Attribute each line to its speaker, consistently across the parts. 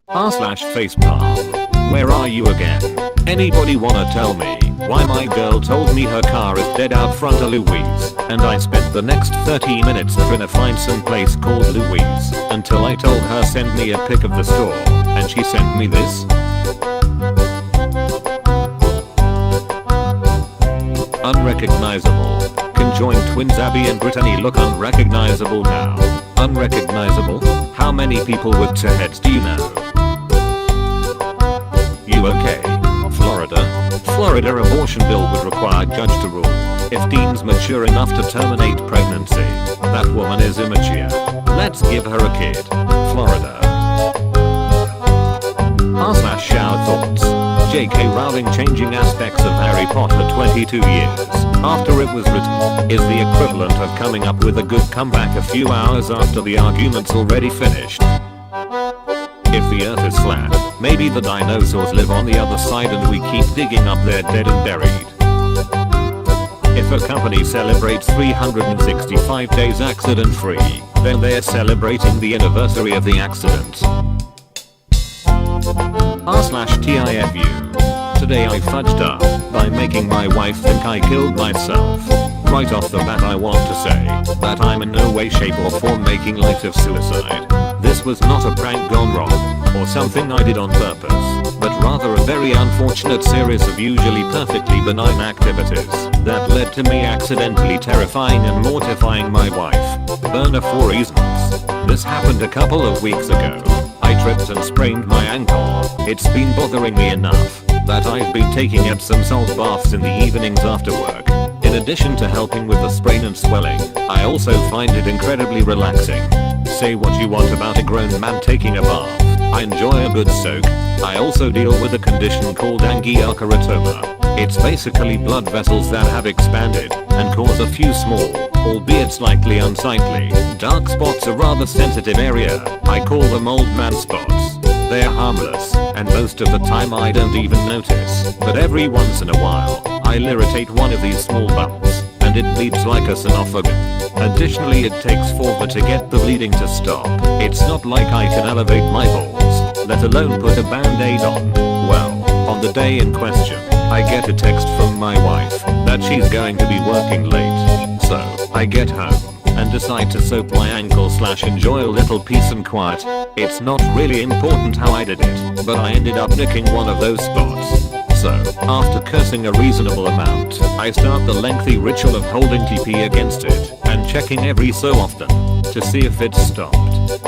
Speaker 1: r/facepalm. Where are you again? Anybody wanna tell me why my girl told me her car is dead out front of Louise, and I spent the next 30 minutes trying to find some place called Louise, until I told her send me a pic of the store, and she sent me this? Unrecognizable. Conjoined twins Abby and Brittany look unrecognizable now. Unrecognizable? How many people with two heads do you know? You okay? Florida abortion bill would require judge to rule if teens mature enough to terminate pregnancy. That woman is immature. Let's give her a kid. Florida. r/shower thoughts. J.K. Rowling changing aspects of Harry Potter 22 years after it was written is the equivalent of coming up with a good comeback a few hours after the argument's already finished. If the earth is flat, maybe the dinosaurs live on the other side and we keep digging up their dead and buried. If a company celebrates 365 days accident free, then they're celebrating the anniversary of the accident. r/TIFU. Today I fudged up by making my wife think I killed myself. Right off the bat I want to say that I'm in no way shape or form making light of suicide. This was not a prank gone wrong, or something I did on purpose, but rather a very unfortunate series of usually perfectly benign activities that led to me accidentally terrifying and mortifying my wife. Burner for reasons. This happened a couple of weeks ago. I tripped and sprained my ankle. It's been bothering me enough that I've been taking Epsom salt baths in the evenings after work. In addition to helping with the sprain and swelling, I also find it incredibly relaxing. Say what you want about a grown man taking a bath. I enjoy a good soak. I also deal with a condition called angiokeratoma. It's basically blood vessels that have expanded and cause a few small, albeit slightly unsightly, dark spots, a rather sensitive area. I call them old man spots. They're harmless, and most of the time I don't even notice, but every once in a while, I'll irritate one of these small bumps, and it bleeds like a synophagin. Additionally, it takes forever to get the bleeding to stop. It's not like I can elevate my balls, let alone put a band-aid on. Well, on the day in question, I get a text from my wife that she's going to be working late. So, I get home and decide to soak my ankle / enjoy a little peace and quiet. It's not really important how I did it, but I ended up nicking one of those spots. So, after cursing a reasonable amount, I start the lengthy ritual of holding TP against it and checking every so often to see if it's stopped.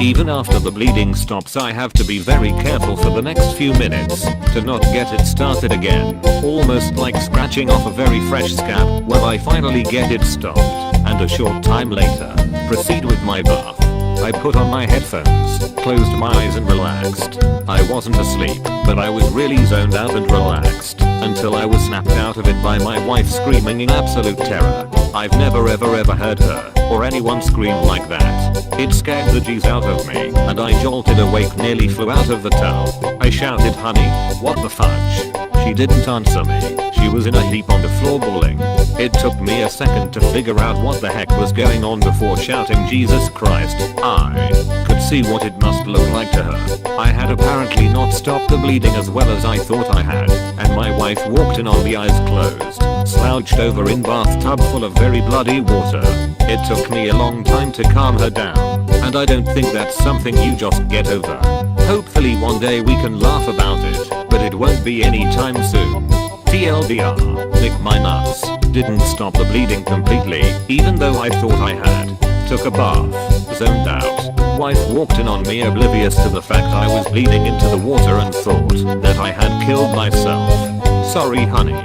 Speaker 1: Even after the bleeding stops, I have to be very careful for the next few minutes to not get it started again, almost like scratching off a very fresh scab when I finally get it stopped, and a short time later, proceed with my bath. I put on my headphones, closed my eyes and relaxed. I wasn't asleep, but I was really zoned out and relaxed, until I was snapped out of it by my wife screaming in absolute terror. I've never ever heard her, or anyone scream like that. It scared the G's out of me, and I jolted awake, nearly flew out of the towel. I shouted, "Honey, what the fudge?" She didn't answer me. She was in a heap on the floor bawling. It took me a second to figure out what the heck was going on before shouting, "Jesus Christ." I could see what it must look like to her. I had apparently not stopped the bleeding as well as I thought I had, and my wife walked in on the eyes closed, slouched over in bathtub full of very bloody water. It took me a long time to calm her down, and I don't think that's something you just get over. Hopefully one day we can laugh about it, but it won't be anytime soon. TLDR, nick my nuts. Didn't stop the bleeding completely, even though I thought I had. Took a bath, zoned out. Wife walked in on me oblivious to the fact I was bleeding into the water and thought that I had killed myself. Sorry honey.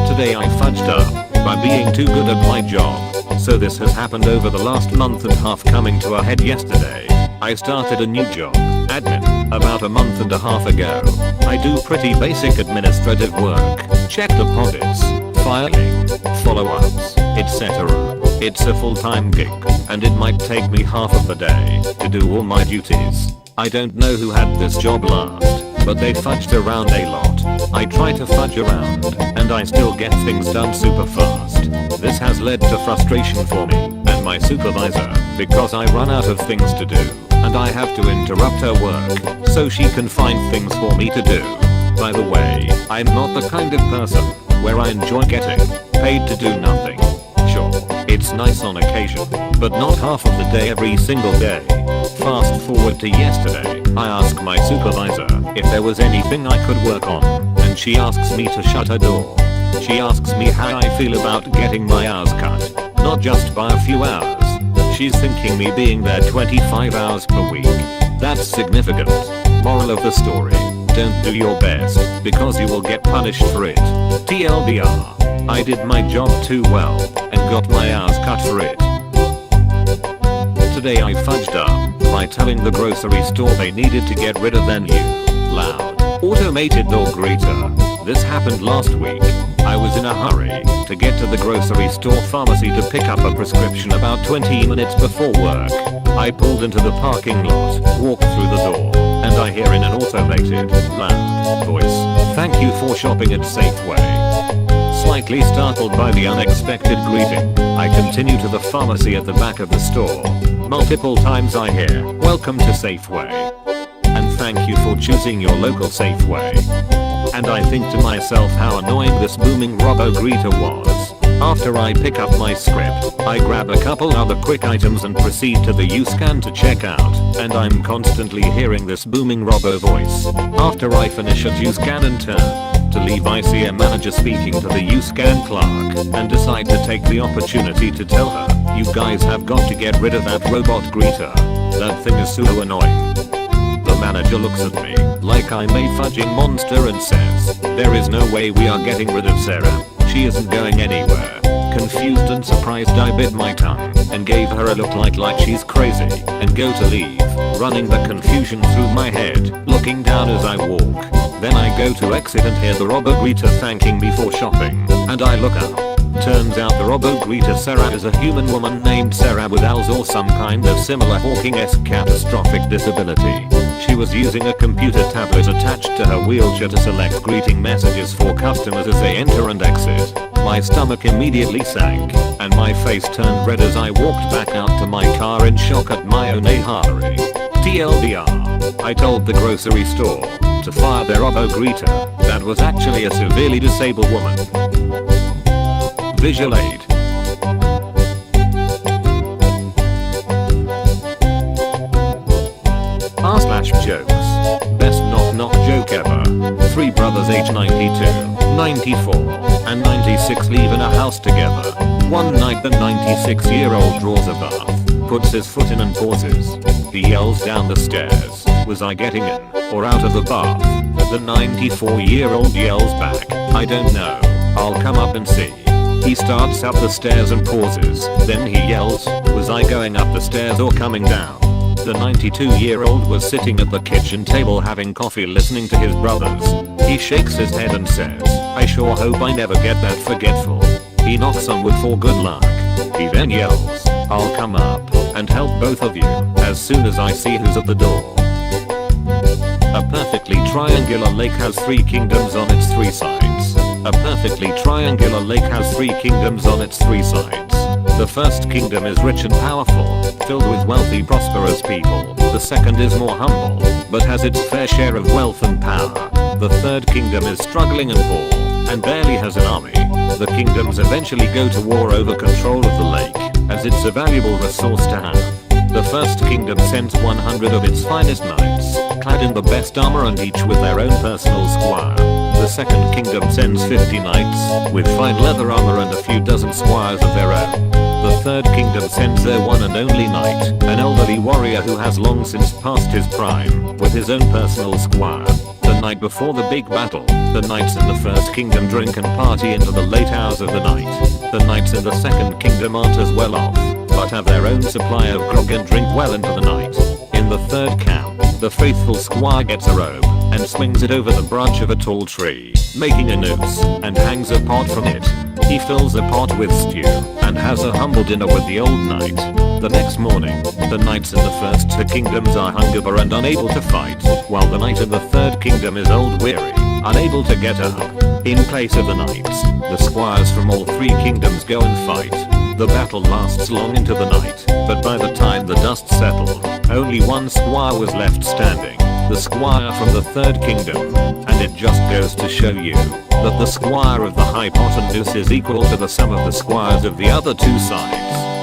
Speaker 1: Today I fudged up by being too good at my job. So this has happened over the last month and a half, coming to a head yesterday. I started a new job, admin, about a month and a half ago. I do pretty basic administrative work, check deposits, filing, follow-ups, etc. It's a full-time gig, and it might take me half of the day to do all my duties. I don't know who had this job last, but they fudged around a lot. I try to fudge around, and I still get things done super fast. This has led to frustration for me, and my supervisor because I run out of things to do and I have to interrupt her work so she can find things for me to do. By the way, I'm not the kind of person where I enjoy getting paid to do nothing. Sure, it's nice on occasion, but not half of the day every single day. Fast forward to yesterday, I asked my supervisor if there was anything I could work on, and she asks me to shut her door. She asks me how I feel about getting my hours cut, not just by a few hours. She's thinking me being there 25 hours per week. That's significant. Moral of the story, don't do your best because you will get punished for it. TLDR, I did my job too well and got my hours cut for it. Today I fudged up by telling the grocery store they needed to get rid of their new, loud, automated door greeter. This happened last week. I was in a hurry to get to the grocery store pharmacy to pick up a prescription about 20 minutes before work. I pulled into the parking lot, walked through the door, and I hear in an automated, loud voice, "Thank you for shopping at Safeway." Slightly startled by the unexpected greeting, I continue to the pharmacy at the back of the store. Multiple times I hear, "Welcome to Safeway," and "Thank you for choosing your local Safeway." And I think to myself how annoying this booming robo-greeter was. After I pick up my script, I grab a couple other quick items and proceed to the U-scan to check out, and I'm constantly hearing this booming robo voice. After I finish a U-scan and turn to leave, I see a manager speaking to the U-scan clerk and decide to take the opportunity to tell her, "You guys have got to get rid of that robot greeter. That thing is so annoying." The manager looks at me like I'm a fudging monster and says, "There is no way we are getting rid of Sarah. She isn't going anywhere." Confused and surprised, I bit my tongue and gave her a look like she's crazy and go to leave, running the confusion through my head, looking down as I walk. Then I go to exit and hear the robo-greeter thanking me for shopping, and I look up. Turns out the robo-greeter Sarah is a human woman named Sarah with ALS or some kind of similar Hawking-esque catastrophic disability. She was using a computer tablet attached to her wheelchair to select greeting messages for customers as they enter and exit. My stomach immediately sank, and my face turned red as I walked back out to my car in shock at my own hurry. TLDR, I told the grocery store to fire their robo-greeter. That was actually a severely disabled woman. Visual aid. R/jokes. Best knock joke ever. Three brothers age 92, 94, and 96 leave in a house together. One night the 96-year-old draws a bath, puts his foot in and pauses. He yells down the stairs, "Was I getting in or out of the bath?" The 94-year-old yells back, "I don't know. I'll come up and see." He starts up the stairs and pauses. Then he yells, "Was I going up the stairs or coming down?" The 92-year-old was sitting at the kitchen table having coffee listening to his brothers. He shakes his head and says, "I sure hope I never get that forgetful." He knocks on wood for good luck. He then yells, "I'll come up and help both of you as soon as I see who's at the door." A perfectly triangular lake has three kingdoms on its three sides. A perfectly triangular lake has three kingdoms on its three sides. The first kingdom is rich and powerful, filled with wealthy, prosperous people. The second is more humble, but has its fair share of wealth and power. The third kingdom is struggling and poor, and barely has an army. The kingdoms eventually go to war over control of the lake, as it's a valuable resource to have. The first kingdom sends 100 of its finest knights, clad in the best armor and each with their own personal squire. The second kingdom sends 50 knights, with fine leather armor and a few dozen squires of their own. The third kingdom sends their one and only knight, an elderly warrior who has long since passed his prime, with his own personal squire. The night before the big battle, the knights in the first kingdom drink and party into the late hours of the night. The knights in the second kingdom aren't as well off, but have their own supply of grog and drink well into the night. In the third camp, the faithful squire gets a rope and swings it over the branch of a tall tree, making a noose, and hangs a pot from it. He fills the pot with stew and has a humble dinner with the old knight. The next morning, the knights in the first two kingdoms are hungover and unable to fight, while the knight in the third kingdom is old weary, unable to get up. In place of the knights, the squires from all three kingdoms go and fight. The battle lasts long into the night, but by the time the dust settled, only one squire was left standing, the squire from the third kingdom. And it just goes to show you that the squire of the hypotenuse is equal to the sum of the squires of the other two sides.